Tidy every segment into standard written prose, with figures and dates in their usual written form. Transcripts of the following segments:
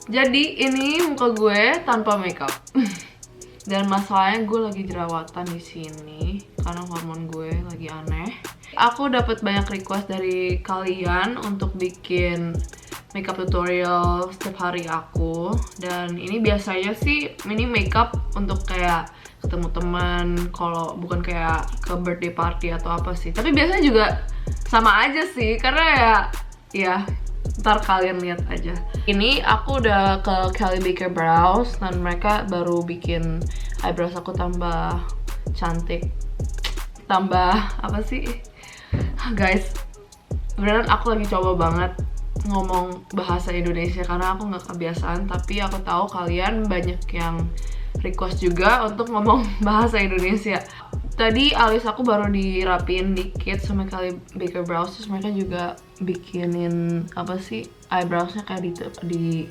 Jadi ini muka gue tanpa makeup. Dan masalahnya gue lagi jerawatan di sini karena hormon gue lagi aneh. Aku dapat banyak request dari kalian untuk bikin makeup tutorial setiap hari aku. Dan ini biasanya sih ini makeup untuk kayak ketemu teman, kalau bukan kayak ke birthday party atau apa sih. Tapi biasanya juga sama aja sih, karena ya ntar kalian lihat aja. Ini aku udah ke Kelly Baker Brows dan mereka baru bikin eyebrows aku tambah cantik, tambah apa sih guys, beneran aku lagi coba banget ngomong bahasa Indonesia karena aku nggak kebiasaan. Tapi aku tahu kalian banyak yang request juga untuk ngomong bahasa Indonesia. Tadi alis aku baru dirapin dikit sama Kelly Baker Brows, terus mereka juga bikinin apa sih eyebrowsnya kayak di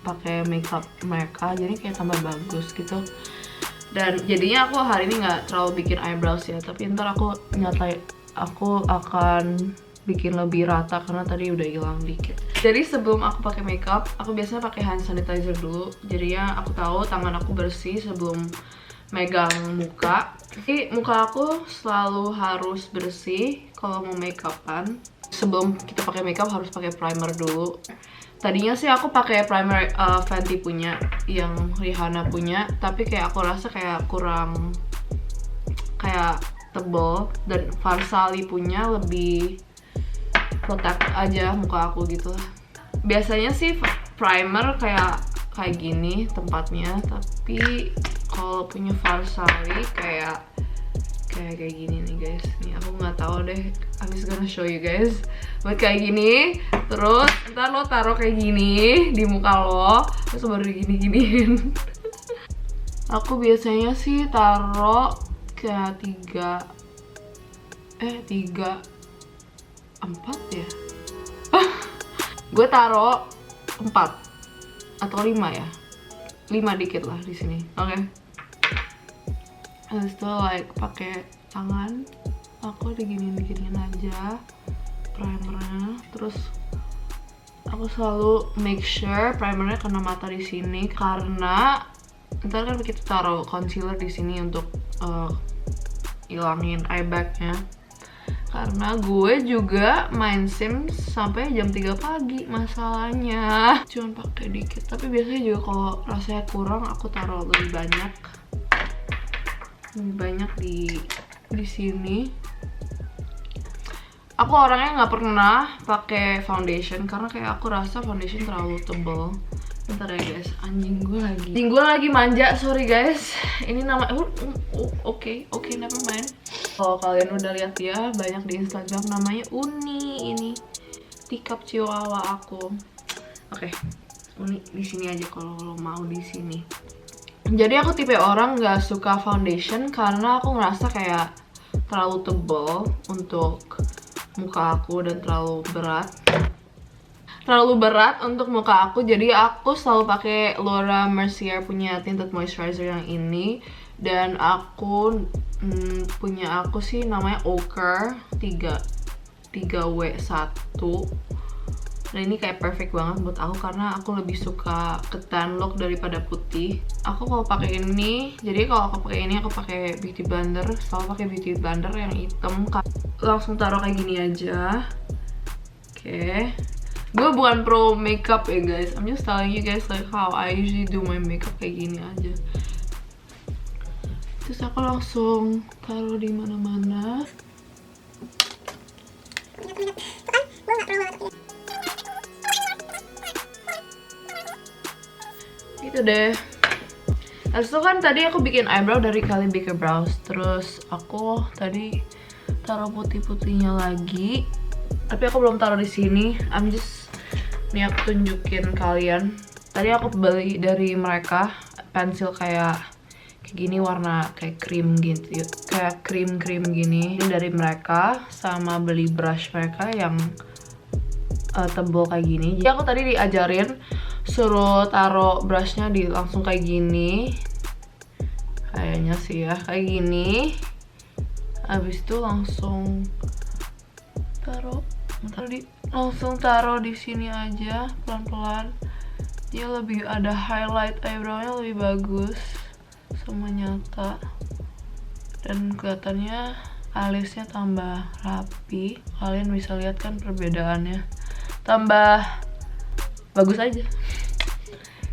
pakai makeup mereka, jadi kayak tambah bagus gitu. Dan jadinya aku hari ini nggak terlalu bikin eyebrows ya, tapi ntar aku akan bikin lebih rata karena tadi udah hilang dikit. Jadi sebelum aku pakai makeup, aku biasanya pakai hand sanitizer dulu. Jadinya aku tahu tangan aku bersih sebelum megang muka. Jadi muka aku selalu harus bersih kalau mau makeupan. Sebelum kita pakai makeup harus pakai primer dulu. Tadinya sih aku pakai primer Fenty punya, yang Rihanna punya, tapi kayak aku rasa kayak kurang kayak tebel, dan Varsali punya lebih protect aja muka aku gitu. Biasanya sih primer kayak gini tempatnya, tapi kalau punya Varsali kayak gini nih guys. Nih aku nggak tahu deh, I'm just gonna show you guys. Buat kayak gini, terus ntar lo taruh kayak gini di muka lo, terus baru gini-giniin. Aku biasanya sih taruh kayak 3 4 ya. Gue taruh 4 atau 5 ya. 5 dikit lah di sini. Oke. Habis itu like pakai tangan aku diginiin aja primernya. Terus aku selalu make sure primernya kena mata di sini, karena ntar kan kita taruh concealer di sini untuk ilangin eye bagnya. Karena gue juga main Sims sampai jam 3 pagi masalahnya. Cuman pakai dikit, tapi biasanya juga kalau rasanya kurang aku taruh lebih banyak di sini. Aku orangnya nggak pernah pakai foundation karena kayak aku rasa foundation terlalu tebel. Bentar ya guys, anjing gue lagi manja, sorry guys. Ini nama oke, never mind. Kalau kalian udah lihat ya, banyak di Instagram namanya Uni. Ini tikap chihuahua aku. Oke, Uni di sini aja kalau lo mau di sini. Jadi aku tipe orang nggak suka foundation karena aku ngerasa kayak terlalu tebal untuk muka aku dan terlalu berat untuk muka aku. Jadi aku selalu pakai Laura Mercier punya tinted moisturizer yang ini. Dan aku punya aku sih namanya Ochre 3W1. Nah ini kayak perfect banget buat aku karena aku lebih suka ke tan look daripada putih. Aku kalau pakai ini, jadi kalau aku pakai ini aku pakai beauty blender, selalu pakai beauty blender yang hitam. Langsung taruh kayak gini aja. Oke. Gue bukan pro makeup ya guys. I'm just telling you guys like how I usually do my makeup kayak gini aja. Terus aku langsung taruh di mana-mana. Gitu deh. Habis itu kan tadi aku bikin eyebrow dari Kelly Baker Brows. Terus aku tadi taruh putih-putihnya lagi. Tapi aku belum taruh di sini. Nih aku tunjukin kalian. Tadi aku beli dari mereka pensil kayak gini, warna kayak krim gitu, kayak krim gini. Ini dari mereka, sama beli brush mereka yang tebal kayak gini. Jadi aku tadi diajarin suruh taruh brushnya di langsung kayak gini, kayaknya sih ya, kayak gini. Habis itu langsung langsung taruh di sini aja pelan-pelan. Dia lebih ada highlight eyebrow-nya lebih bagus sama nyata, dan kelihatannya alisnya tambah rapi. Kalian bisa lihat kan perbedaannya, tambah bagus aja.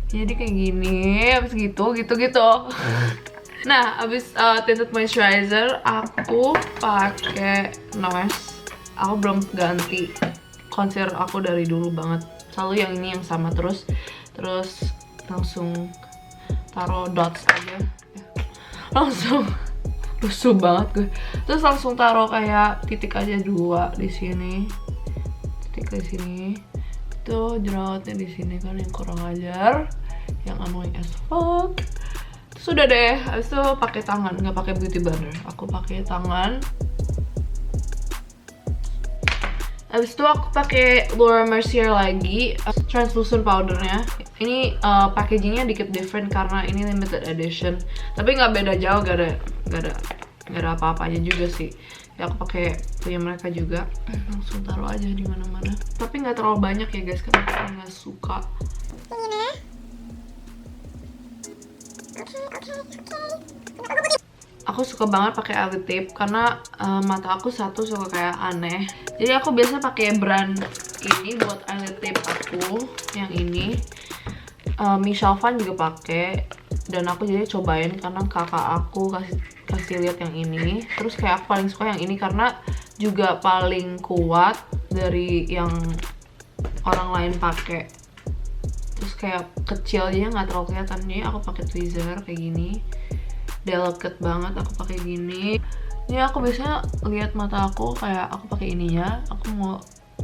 Jadi kayak gini, abis gitu. Nah, abis tinted moisturizer aku pakai NARS. Aku belum ganti concealer aku dari dulu banget, selalu yang ini yang sama terus langsung taruh dots aja, langsung rusuh banget gue. Terus langsung taruh kayak titik aja 2 di sini, titik di sini. Itu jerawatnya di sini kan yang kurang ajar, yang annoying as fuck. Sudah deh, habis itu pakai tangan, nggak pakai beauty blender. Aku pakai tangan. Habis itu aku pakai Laura Mercier lagi, translucent powdernya. Ini packagingnya dikit different karena ini limited edition. Tapi nggak beda jauh, gak ada apa-apanya juga sih. Ya aku pakai punya mereka juga. Langsung taruh aja di mana-mana. Tapi nggak terlalu banyak ya guys, karena aku nggak suka. Aku suka banget pakai eyelid tape karena mata aku satu suka kayak aneh. Jadi aku biasa pakai brand ini buat eyelid tape aku, yang ini. Michelle Phan juga pakai, dan aku jadi cobain karena kakak aku kasih lihat yang ini. Terus kayak aku paling suka yang ini karena juga paling kuat dari yang orang lain pakai. Terus kayak kecil aja nggak terlalu kelihatan. Jadi aku pakai tweezer kayak gini, delicate banget aku pakai gini. Ini aku biasanya lihat mata aku kayak aku pakai ininya. Aku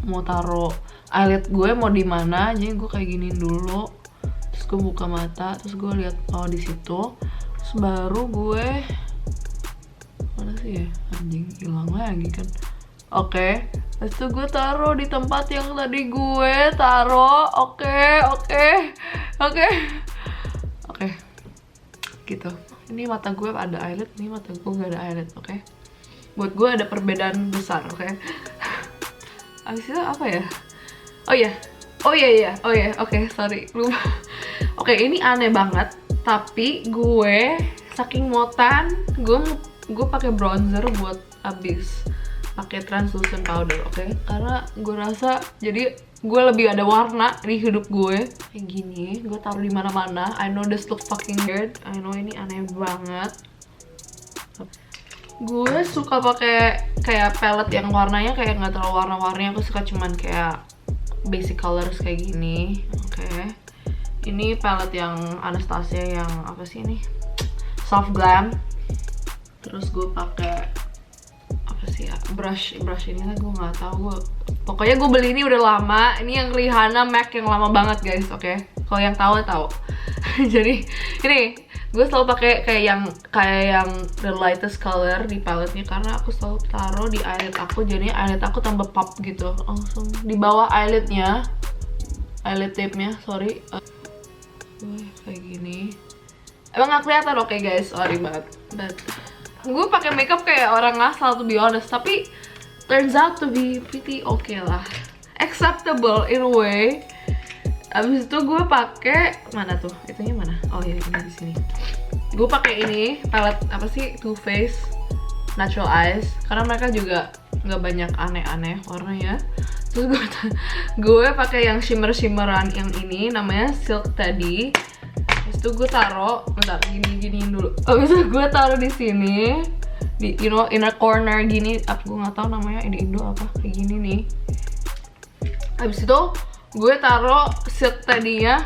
mau taruh eyelid gue mau di mana, jadi gue kayak gini dulu. Terus gue buka mata, terus gue lihat oh di situ. Terus baru gue mana sih ya, anjing hilang lagi kan. Oke, terus itu gue taruh di tempat yang tadi gue taruh. Oke, gitu. Ini mata gue ada eyelid, ini mata gue gak ada eyelid, oke? Buat gue ada perbedaan besar, oke? Abis itu apa ya? Oh iya, oke, sorry, lupa. Oke, ini aneh banget, tapi gue saking motan, gue pakai bronzer buat abis pakai translucent powder, oke? Karena gue rasa jadi gue lebih ada warna di hidup gue. Kayak gini, gue taruh di mana-mana. I know this look fucking weird. I know ini aneh banget. Gue suka pakai kayak palette yang warnanya kayak nggak terlalu warna-warni. Aku suka cuman kayak basic colors kayak gini. Oke. Ini palette yang Anastasia yang apa sih ini? Soft Glam. Terus gue pakai apa sih ya? Brush ini lah gue nggak tahu. Pokoknya gue beli ini udah lama. Ini yang Rihanna MAC yang lama banget guys, oke? Kalau yang tahu. Jadi ini gue selalu pakai kayak yang the lightest color di paletnya karena aku selalu taruh di eyelid aku. Jadi eyelid aku tambah pop gitu. Langsung di bawah eyelidnya, eyelid tape-nya, sorry. Kayak gini. Emang gak kelihatan, oke guys, sorry banget. Gue pakai makeup kayak orang ngasal to be honest, tapi turns out to be pretty okay lah, acceptable in a way. Abis itu gue pakai mana tuh? Itunya mana? Oh ya ini di sini. Gue pakai ini palette apa sih? Too Faced Natural Eyes karena mereka juga nggak banyak aneh-aneh warnanya. Terus gue pakai yang shimmeran yang ini namanya Silk tadi. Abis itu gue taruh, bentar giniin dulu. Abis itu gue taruh di sini. Di inner corner gini, gue nggak tahu namanya di Indo apa, kayak gini nih. Habis itu gue taruh silk tadinya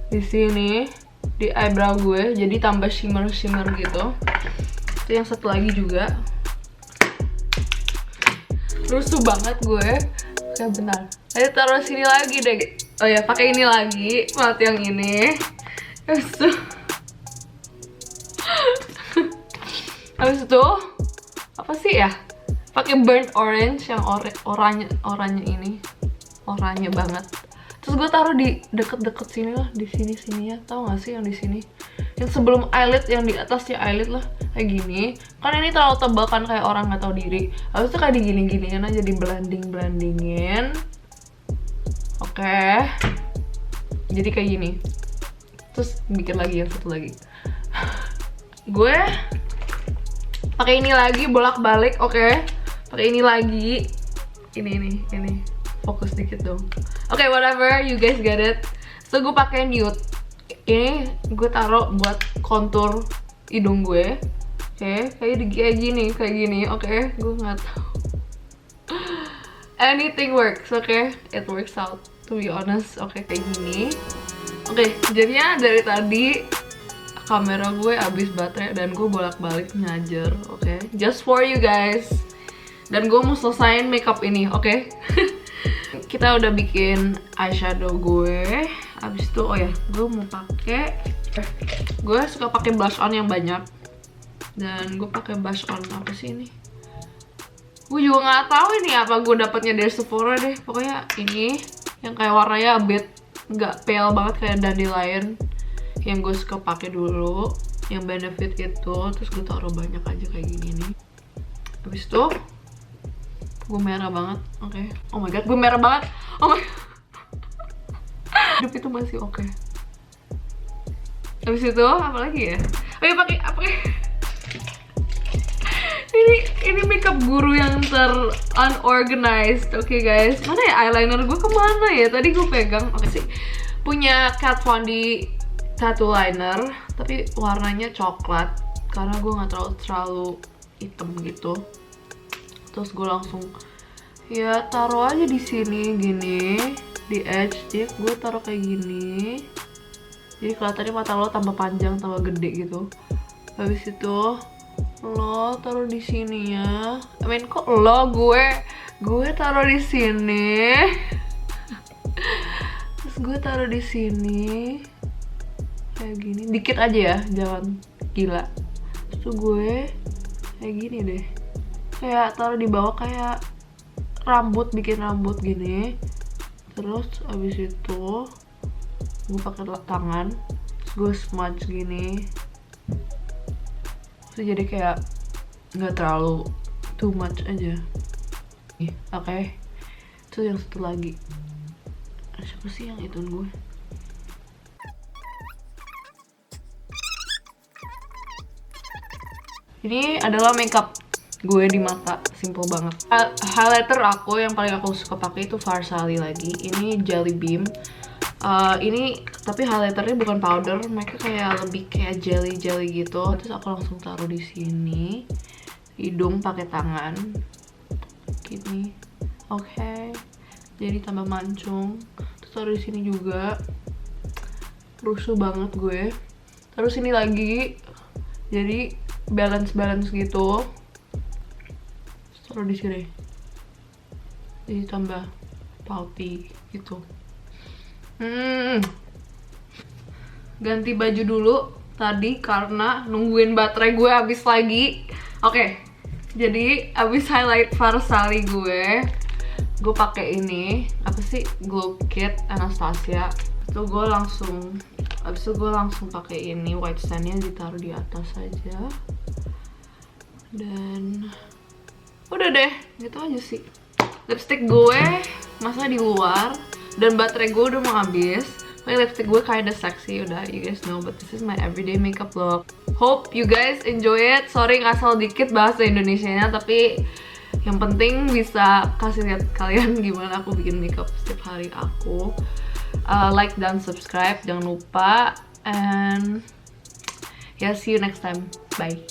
di sini di eyebrow gue, jadi tambah shimmer gitu. Itu yang satu lagi juga. Rusuh banget gue. Oke bentar, ayo taruh sini lagi deh. Oh ya pakai ini lagi, mat yang ini. Habis itu apa sih ya? Pakai burnt orange yang oranye ini, oranye banget. Terus gue taruh di deket-deket sini lah, di sini ya, tau gak sih yang di sini? Yang sebelum eyelid, yang di atasnya eyelid lah, kayak gini. Kan ini terlalu tebal kan kayak orang nggak tahu diri. Habis itu kayak digini-giniin aja, di blendingin. Oke. Jadi kayak gini. Terus bikin lagi yang satu lagi. Gue pakai ini lagi bolak-balik, oke. Pakai ini lagi. Ini. Fokus dikit dong. Oke, whatever, you guys get it. So gue pakai nude. Ini gue taruh buat kontur hidung gue. Oke, kayak gini. Oke, gue nggak tahu. Anything works, oke. It works out, to be honest. Oke, kayak gini. Oke, jadinya dari tadi kamera gue habis baterai dan gue bolak-balik ngajar, oke. Just for you guys. Dan gue mau selesain makeup ini, oke. Kita udah bikin eyeshadow gue. Abis itu, oh ya, gue mau pakai. Gue suka pakai blush on yang banyak. Dan gue pakai blush on apa sih ini? Gue juga nggak tahu ini apa, gue dapatnya dari Sephora deh. Pokoknya ini yang kayak warnanya a bit nggak pale banget kayak Dandelion yang gue suka pakai dulu, yang Benefit itu. Terus gue taruh banyak aja kayak gini nih. Habis itu gue merah banget, oke. Oh my god, gue merah banget. Oh my god. Hidup itu masih oke. Habis itu apa lagi ya? Oh ya, pakai apa? Ini makeup guru yang unorganized, oke guys. Mana ya eyeliner gue, kemana ya? Tadi gue pegang, oke sih. Punya Kat Von D tattoo liner, tapi warnanya coklat karena gue nggak terlalu hitam gitu. Terus gue langsung ya taruh aja di sini gini, di edge. Jadi gue taruh kayak gini. Jadi kelihatannya mata lo tambah panjang, tambah gede gitu. Habis itu lo taruh di sini ya. I mean, kok lo, gue taruh di sini. Terus gue taruh di sini kayak gini, dikit aja ya, jangan gila. Terus gue kayak gini deh, kayak taruh di bawah kayak rambut, bikin rambut gini. Terus abis itu gue pakai tangan, terus gue smudge gini. Terus jadi kayak nggak terlalu too much aja. Oke. Terus yang satu lagi, siapa sih yang ituin gue? Ini adalah makeup gue di mata, simple banget. Highlighter aku yang paling aku suka pakai itu Farsali lagi. Ini Jelly Beam. Ini tapi highlighternya bukan powder, mereka kayak lebih kayak jelly gitu. Terus aku langsung taruh di sini, hidung pakai tangan, gini. Oke. Jadi tambah mancung. Terus taruh di sini juga. Rusuh banget gue. Terus ini lagi, jadi balance gitu. Terus taruh di sini. Jadi tambah pouty gitu. Ganti baju dulu tadi karena nungguin baterai gue habis lagi. Oke, jadi abis highlight Farsali gue pakai ini apa sih, Glow Kit Anastasia. Itu gue langsung, abis itu gue langsung pakai ini white standnya, ditaruh di atas aja. Dan udah deh, gitu aja sih. Lipstick gue masa di luar. Dan baterai gue udah mau habis. My lipstick gue kinda sexy, udah you guys know. But this is my everyday makeup look. Hope you guys enjoy it. Sorry ngasal dikit bahasa Indonesianya, tapi yang penting bisa kasih lihat kalian gimana aku bikin makeup setiap hari aku. Like dan subscribe jangan lupa. And yeah, see you next time. Bye.